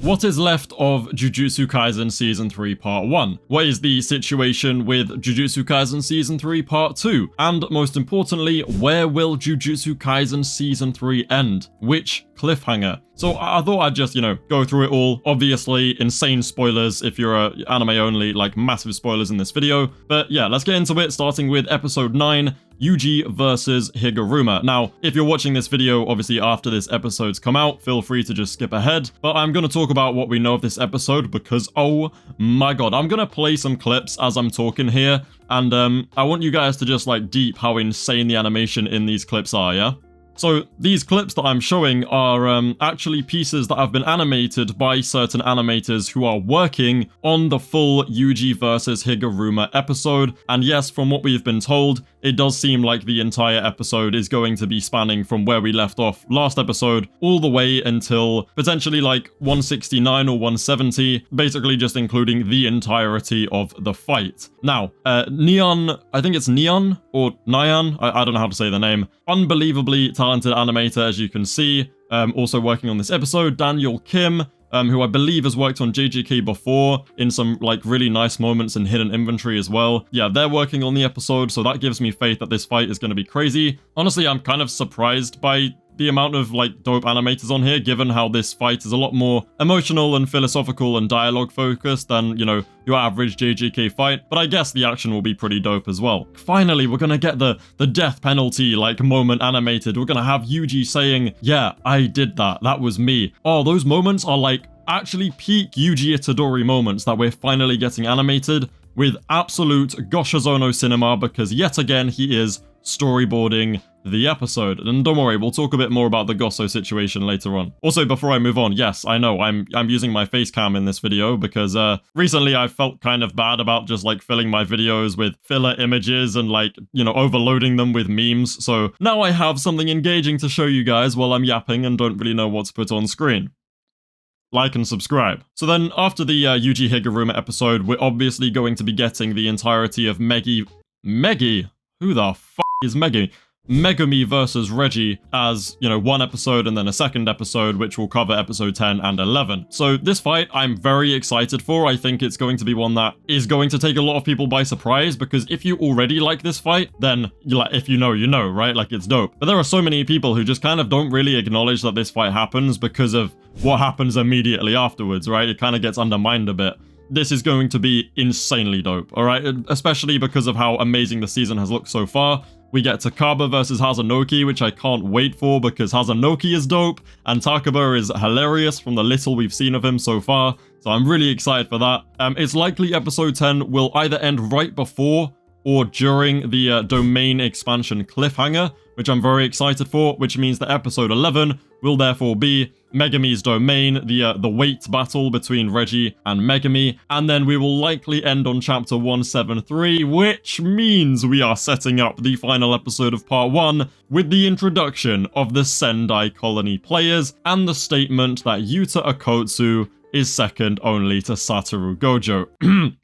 What is left of Jujutsu Kaisen Season 3 Part 1? What is the situation with Jujutsu Kaisen Season 3 Part 2? And most importantly, where will Jujutsu Kaisen Season 3 end? Which cliffhanger? So I thought I'd just, go through it all. Obviously, insane spoilers if you're a anime only, like massive spoilers in this video. But yeah, let's get into it, starting with episode 9, Yuji versus Higuruma. Now, if you're watching this video, obviously after this episode's come out, feel free to just skip ahead. But I'm going to talk about what we know of this episode because, oh my god, I'm going to play some clips as I'm talking here. And I want you guys to just deep how insane the animation in these clips are, yeah? So these clips that I'm showing are actually pieces that have been animated by certain animators who are working on the full Yuji versus Higuruma episode. And yes, from what we've been told, it does seem like the entire episode is going to be spanning from where we left off last episode all the way until potentially 169 or 170, basically just including the entirety of the fight. Now, Neon, I think it's Neon or Nyan, I don't know how to say the name, unbelievably talented animator, as you can see, also working on this episode, Daniel Kim, who I believe has worked on JJK before in some really nice moments in hidden inventory as well. Yeah, they're working on the episode, so that gives me faith that this fight is going to be crazy. Honestly, I'm kind of surprised by the amount of dope animators on here, given how this fight is a lot more emotional and philosophical and dialogue focused than, your average JJK fight, but I guess the action will be pretty dope as well. Finally, we're gonna get the death penalty moment animated. We're gonna have Yuji saying, yeah, I did that, that was me. Oh, those moments are actually peak Yuji Itadori moments that we're finally getting animated with absolute Goshizono cinema, because yet again he is storyboarding the episode. And don't worry, we'll talk a bit more about the Gosso situation later on. Also, before I move on, yes, I know I'm using my face cam in this video because recently I felt kind of bad about just filling my videos with filler images and overloading them with memes. So now I have something engaging to show you guys while I'm yapping and don't really know what to put on screen. Like and subscribe. So then after the Yuji Higuruma episode, we're obviously going to be getting the entirety of Megumi? Who the f*** is Megumi versus Reggie as, one episode and then a second episode, which will cover episode 10 and 11. So this fight, I'm very excited for. I think it's going to be one that is going to take a lot of people by surprise, because if you already like this fight, then if you know, right? It's dope. But there are so many people who just kind of don't really acknowledge that this fight happens because of what happens immediately afterwards, right? It kind of gets undermined a bit. This is going to be insanely dope, alright? Especially because of how amazing the season has looked so far. We get Takaba versus Hazanoki, which I can't wait for because Hazanoki is dope, and Takaba is hilarious from the little we've seen of him so far, so I'm really excited for that. It's likely episode 10 will either end right before or during the domain expansion cliffhanger, which I'm very excited for, which means that episode 11 will therefore be Megumi's domain, the weight battle between Reggie and Megumi, and then we will likely end on chapter 173, which means we are setting up the final episode of part 1 with the introduction of the Sendai colony players and the statement that Yuta Akotsu is second only to Satoru Gojo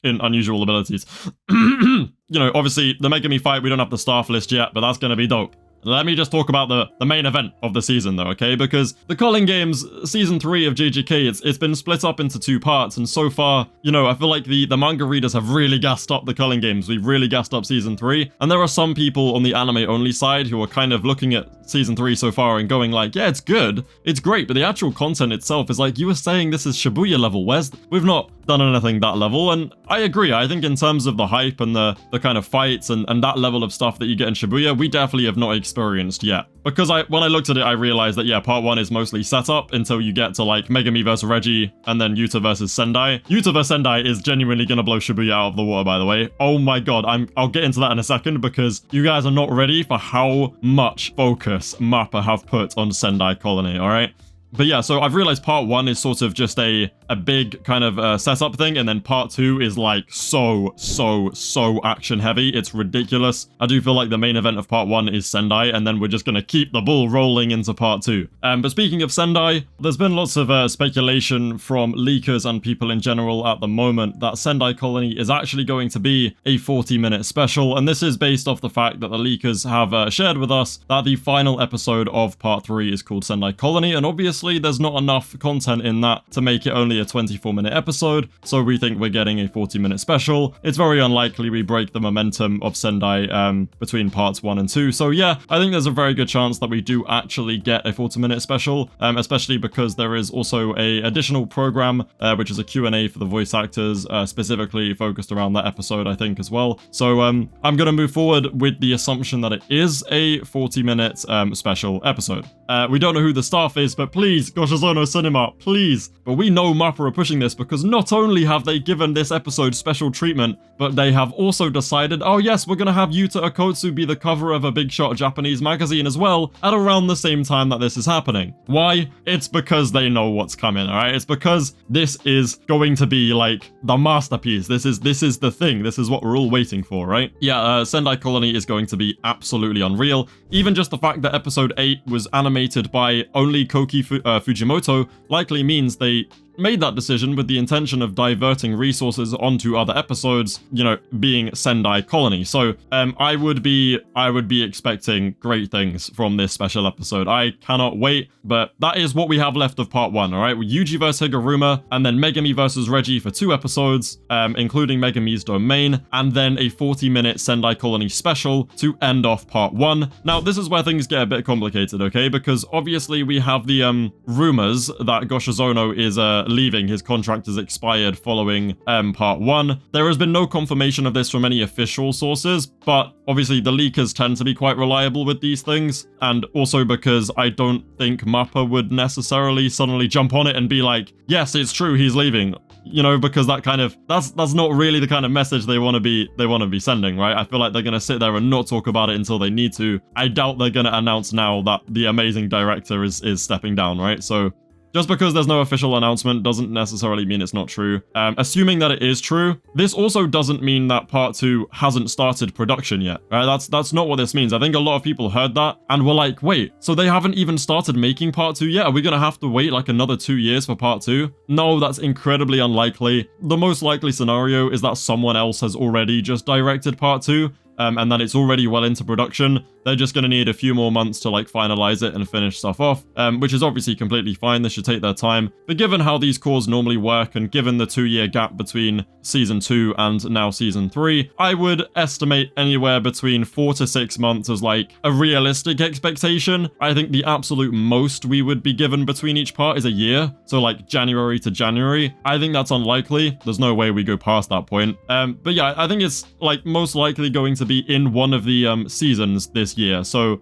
in unusual abilities. Obviously, the Megumi fight, we don't have the staff list yet, but that's going to be dope. Let me just talk about the main event of the season though, okay? Because the Calling Games Season 3 of JJK, it's been split up into 2 parts, and so far, I feel like the manga readers have really gassed up the Calling Games. We've really gassed up Season 3, and there are some people on the anime-only side who are kind of looking at Season 3 so far and going yeah, it's good, it's great, but the actual content itself is you were saying this is Shibuya level, we've not done anything that level, and I agree. I think in terms of the hype and the kind of fights and that level of stuff that you get in Shibuya, we definitely have not experienced yet. Because when I looked at it, I realized that, yeah, part 1 is mostly setup until you get to, Megumi versus Reggie, and then Yuta versus Sendai. Yuta versus Sendai is genuinely gonna blow Shibuya out of the water, by the way. Oh my god, I'll get into that in a second, because you guys are not ready for how much focus Mappa have put on Sendai Colony, alright? But yeah, so I've realized part 1 is sort of just a big kind of setup thing, and then part 2 is so action heavy. It's ridiculous. I do feel like the main event of part 1 is Sendai, and then we're just gonna keep the ball rolling into part 2. But speaking of Sendai, there's been lots of speculation from leakers and people in general at the moment that Sendai Colony is actually going to be a 40-minute special, and this is based off the fact that the leakers have shared with us that the final episode of part 3 is called Sendai Colony, and obviously obviously there's not enough content in that to make it only a 24-minute episode, so we think we're getting a 40-minute special. It's very unlikely we break the momentum of Sendai between parts 1 and 2, so yeah, I think there's a very good chance that we do actually get a 40-minute special, especially because there is also a additional program, which is a Q&A for the voice actors, specifically focused around that episode, I think, as well. So I'm gonna move forward with the assumption that it is a 40-minute special episode. We don't know who the staff is, but please, Goshizono Cinema, please. But we know MAPPA are pushing this because not only have they given this episode special treatment, but they have also decided, oh yes, we're gonna have Yuta Okotsu be the cover of a big shot Japanese magazine as well at around the same time that this is happening. Why? It's because they know what's coming, alright? It's because this is going to be like the masterpiece. This is the thing. This is what we're all waiting for, right? Yeah, Sendai Colony is going to be absolutely unreal. Even just the fact that episode 8 was animated by only Koki Fujimoto likely means they made that decision with the intention of diverting resources onto other episodes, you know, being Sendai Colony. So I would be expecting great things from this special episode. I cannot wait, but that is what we have left of part 1, all right? Yuji versus Higuruma, and then Megumi versus Reggie for 2 episodes, including Megumi's domain, and then a 40-minute Sendai Colony special to end off part 1. Now, this is where things get a bit complicated, okay? Because obviously we have the rumors that Goshizono is leaving. His contract is expired following part 1. There has been no confirmation of this from any official sources, but obviously the leakers tend to be quite reliable with these things, and also because I don't think MAPPA would necessarily suddenly jump on it and be like, yes, it's true, he's leaving. You know, because that kind of that's not really the kind of message they want to be sending, right? I feel like they're gonna sit there and not talk about it until they need to. I doubt they're gonna announce now that the amazing director is stepping down, right? So just because there's no official announcement doesn't necessarily mean it's not true. Assuming that it is true, this also doesn't mean that part 2 hasn't started production yet, right? That's not what this means. I think a lot of people heard that and were like, wait, so they haven't even started making part 2 yet? Are we gonna have to wait like another 2 years for part 2? No, that's incredibly unlikely. The most likely scenario is that someone else has already just directed part 2, and that it's already well into production. They're just going to need a few more months to like finalize it and finish stuff off, which is obviously completely fine. They should take their time. But given how these cores normally work and given the 2-year gap between season 2 and now season 3, I would estimate anywhere between 4 to 6 months as like a realistic expectation. I think the absolute most we would be given between each part is a year. So like January to January. I think that's unlikely. There's no way we go past that point. But yeah, I think it's like most likely going to be in one of the seasons this year. So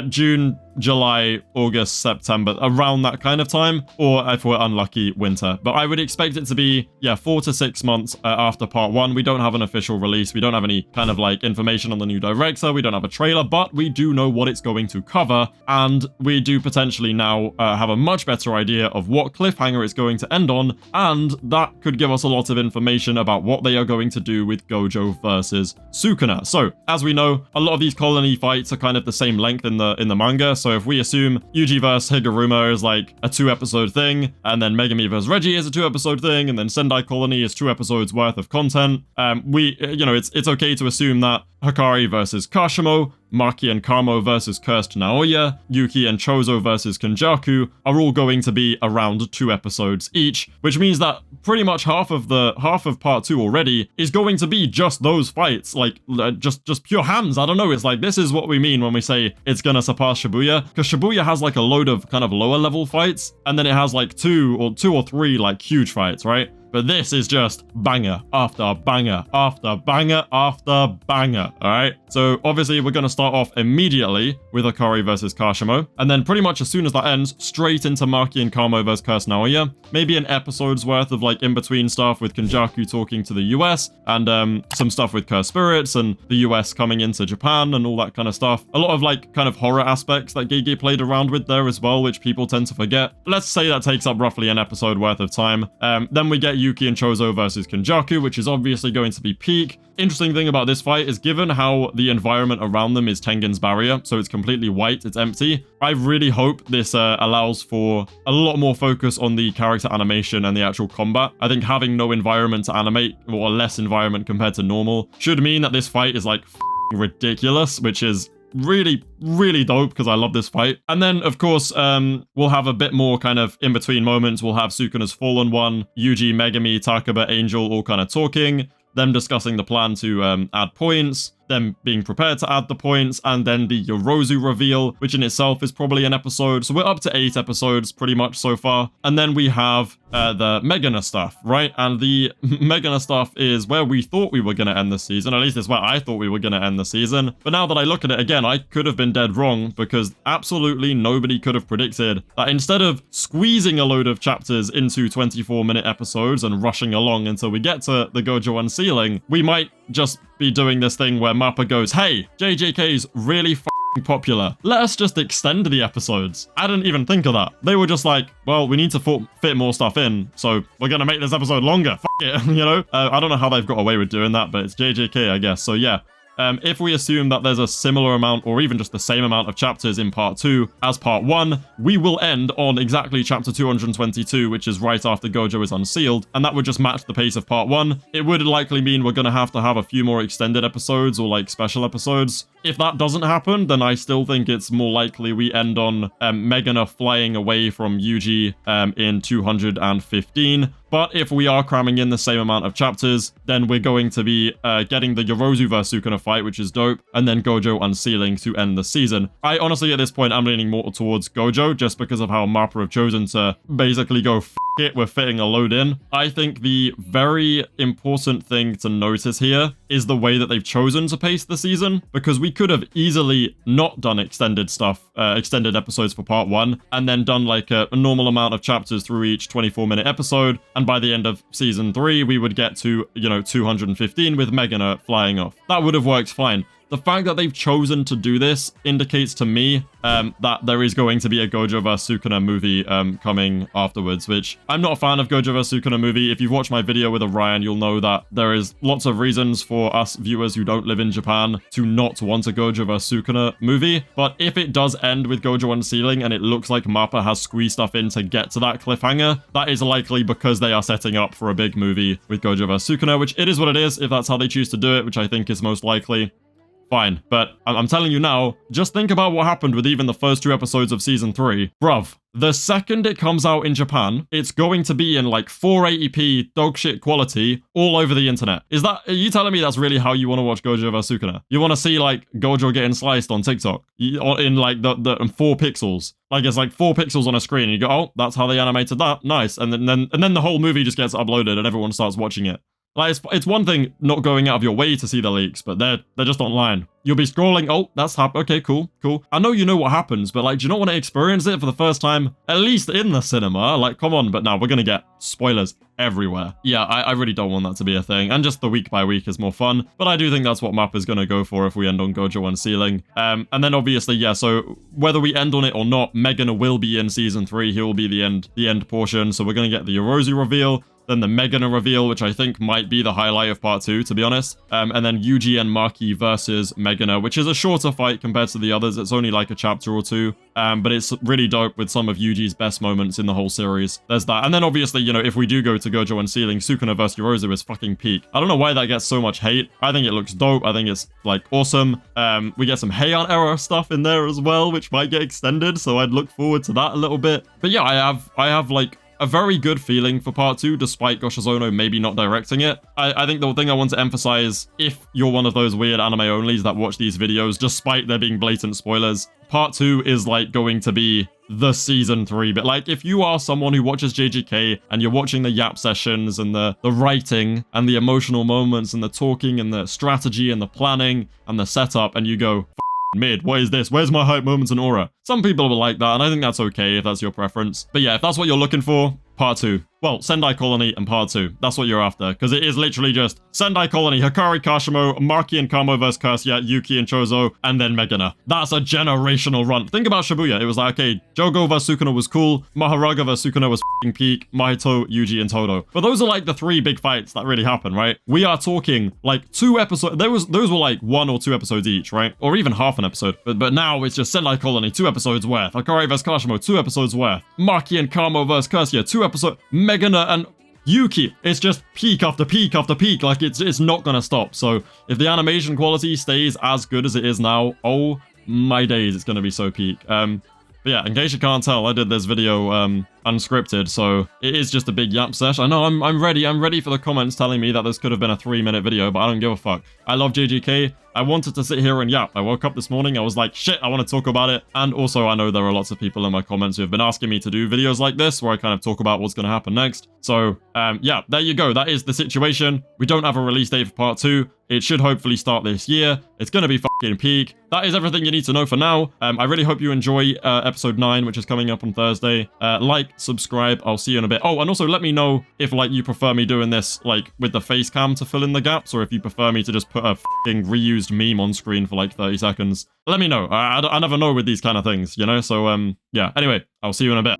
June, July, August, September, around that kind of time, or if we're unlucky, winter. But I would expect it to be, yeah, 4 to 6 months after part 1. We don't have an official release. We don't have any kind of like information on the new director. We don't have a trailer, but we do know what it's going to cover. And we do potentially now have a much better idea of what cliffhanger it's going to end on. And that could give us a lot of information about what they are going to do with Gojo versus Sukuna. So as we know, a lot of these colony fights are kind of the same length in the manga. So if we assume Yuji vs Higuruma is like a 2-episode thing, and then Megumi vs Reggie is a 2-episode thing, and then Sendai Colony is 2 episodes worth of content, it's okay to assume that Hakari versus Kashimo, Maki and Kamo versus Cursed Naoya, Yuki and Chozo versus Kenjaku are all going to be around 2 episodes each, which means that pretty much half of part 2 already is going to be just those fights, like just pure hands. I don't know, it's like this is what we mean when we say it's gonna surpass Shibuya, because Shibuya has like a load of kind of lower level fights, and then it has like two or three like huge fights, right? But this is just banger after banger after banger after banger, alright? So obviously we're going to start off immediately with Hakari versus Kashimo, and then pretty much as soon as that ends, straight into Maki and Kamo versus Cursed Naoya. Maybe an episode's worth of like in-between stuff with Kenjaku talking to the US, and some stuff with Cursed Spirits and the US coming into Japan and all that kind of stuff. A lot of like kind of horror aspects that Gege played around with there as well, which people tend to forget. Let's say that takes up roughly an episode worth of time. Then we get Yuki and Chozo versus Kenjaku, which is obviously going to be peak. Interesting thing about this fight is given how the environment around them is Tengen's barrier, so it's completely white, it's empty. I really hope this allows for a lot more focus on the character animation and the actual combat. I think having no environment to animate, or less environment compared to normal, should mean that this fight is like ridiculous, which is really dope because I love this fight. And then, of course, we'll have a bit more kind of in-between moments. We'll have Sukuna's Fallen One, Yuji, Megumi, Takaba, Angel all kind of talking, them discussing the plan to add points, them being prepared to add the points, and then the Yorozu reveal, which in itself is probably an episode. So we're up to 8 episodes pretty much so far. And then we have the Megana stuff, right? And the Megana stuff is where we thought we were going to end the season. At least it's where I thought we were going to end the season. But now that I look at it again, I could have been dead wrong because absolutely nobody could have predicted that instead of squeezing a load of chapters into 24-minute episodes and rushing along until we get to the Gojo unsealing, we might just be doing this thing where Mappa goes, hey, JJK's really f***ing popular. Let us just extend the episodes. I didn't even think of that. They were just like, well, we need to fit more stuff in, so we're gonna make this episode longer. F*** it, you know? I don't know how they've got away with doing that, but it's JJK, I guess. So yeah. If we assume that there's a similar amount or even just the same amount of chapters in part 2 as part 1, we will end on exactly chapter 222, which is right after Gojo is unsealed, and that would just match the pace of part 1. It would likely mean we're going to have a few more extended episodes or like special episodes. If that doesn't happen, then I still think it's more likely we end on Megana flying away from Yuji in 215. But if we are cramming in the same amount of chapters, then we're going to be getting the Yorozu vs Sukuna fight, which is dope, and then Gojo unsealing to end the season. I honestly, at this point, I'm leaning more towards Gojo, just because of how Mappa have chosen to basically go, F it, we're fitting a load in. I think the very important thing to notice here is the way that they've chosen to pace the season, because we could have easily not done extended stuff, extended episodes for part 1, and then done like a normal amount of chapters through each 24-minute episode, and by the end of season 3, we would get to, 215 with Megana flying off. That would have worked fine. The fact that they've chosen to do this indicates to me that there is going to be a Gojo vs Sukuna movie coming afterwards, which I'm not a fan of Gojo vs Sukuna movie. If you've watched my video with Orion, you'll know that there is lots of reasons for us viewers who don't live in Japan to not want a Gojo vs Sukuna movie. But if it does end with Gojo unsealing and it looks like Mappa has squeezed stuff in to get to that cliffhanger, that is likely because they are setting up for a big movie with Gojo vs Sukuna, which it is what it is if that's how they choose to do it, which I think is most likely. Fine, but I'm telling you now, just think about what happened with even the first 2 episodes of season 3. Bruv, the second it comes out in Japan, it's going to be in like 480p dogshit quality all over the internet. Are you telling me that's really how you want to watch Gojo vs Sukuna? You want to see like Gojo getting sliced on TikTok in like the 4 pixels? Like it's like 4 pixels on a screen and you go, oh, that's how they animated that, nice. And then the whole movie just gets uploaded and everyone starts watching it. Like, it's one thing not going out of your way to see the leaks, but they're just online. You'll be scrolling, oh, that's okay, cool. I know you know what happens, but like, do you not want to experience it for the first time? At least in the cinema, like, come on, but no, we're gonna get spoilers everywhere. Yeah, I really don't want that to be a thing, and just the week by week is more fun, but I do think that's what Mappa is gonna go for if we end on Gojo unsealing. And then obviously, yeah, so whether we end on it or not, Megana will be in season 3, he will be the end portion, so we're gonna get the Yorozu reveal, then the Megana reveal, which I think might be the highlight of part 2, to be honest. And then Yuji and Maki versus Megana, which is a shorter fight compared to the others. It's only like a chapter or 2, but it's really dope with some of Yuji's best moments in the whole series. There's that. And then obviously, if we do go to Gojo unsealing, Sukuna versus Yorozu is fucking peak. I don't know why that gets so much hate. I think it looks dope. I think it's like awesome. We get some Heian era stuff in there as well, which might get extended, so I'd look forward to that a little bit. But yeah, I have like a very good feeling for part 2, despite Goshizono maybe not directing it. I think the thing I want to emphasize, if you're one of those weird anime onlys that watch these videos, despite there being blatant spoilers, part 2 is like going to be the season 3 bit. Like, if you are someone who watches JJK and you're watching the yap sessions and the writing and the emotional moments and the talking and the strategy and the planning and the setup, and you go, mid, what is this? Where's my hype moments and aura? Some people will like that, and I think that's okay if that's your preference. But yeah, if that's what you're looking for, part 2. Well, Sendai Colony and part 2. That's what you're after, because it is literally just Sendai Colony, Hakari, Kashimo, Maki and Kamo vs Cursia, Yuki and Chozo, and then Megana. That's a generational run. Think about Shibuya. It was like, okay, Jogo vs Sukuna was cool, Maharaga vs Sukuna was f***ing peak, Mahito, Yuji, and Todo. But those are like the 3 big fights that really happen, right? We are talking like 2 episodes. Those were like 1 or 2 episodes each, right? Or even half an episode. But now it's just Sendai Colony, 2 episodes worth. Hakari vs Kashimo, 2 episodes worth. Maki and Kamo vs Cursia, 2 episodes. Megana and Yuki, it's just peak after peak after peak. Like, it's not gonna stop. So if the animation quality stays as good as it is now, oh my days, it's gonna be so peak. But yeah, in case you can't tell, I did this video unscripted, so it is just a big yap sesh. I know I'm ready for the comments telling me that this could have been a 3-minute video, but I don't give a fuck. I love JJK. I wanted to sit here and yap. I woke up this morning, I was like, shit, I want to talk about it. And also, I know there are lots of people in my comments who have been asking me to do videos like this, where I kind of talk about what's going to happen next. So, yeah, there you go. That is the situation. We don't have a release date for part 2. It should hopefully start this year. It's going to be fucking peak. That is everything you need to know for now. I really hope you enjoy episode 9, which is coming up on Thursday. Like, subscribe. I'll see you in a bit. Oh, and also let me know if, like, you prefer me doing this, like, with the face cam to fill in the gaps, or if you prefer me to just put a fucking reused meme on screen for, like, 30 seconds. Let me know. I never know with these kind of things, you know? So, yeah. Anyway, I'll see you in a bit.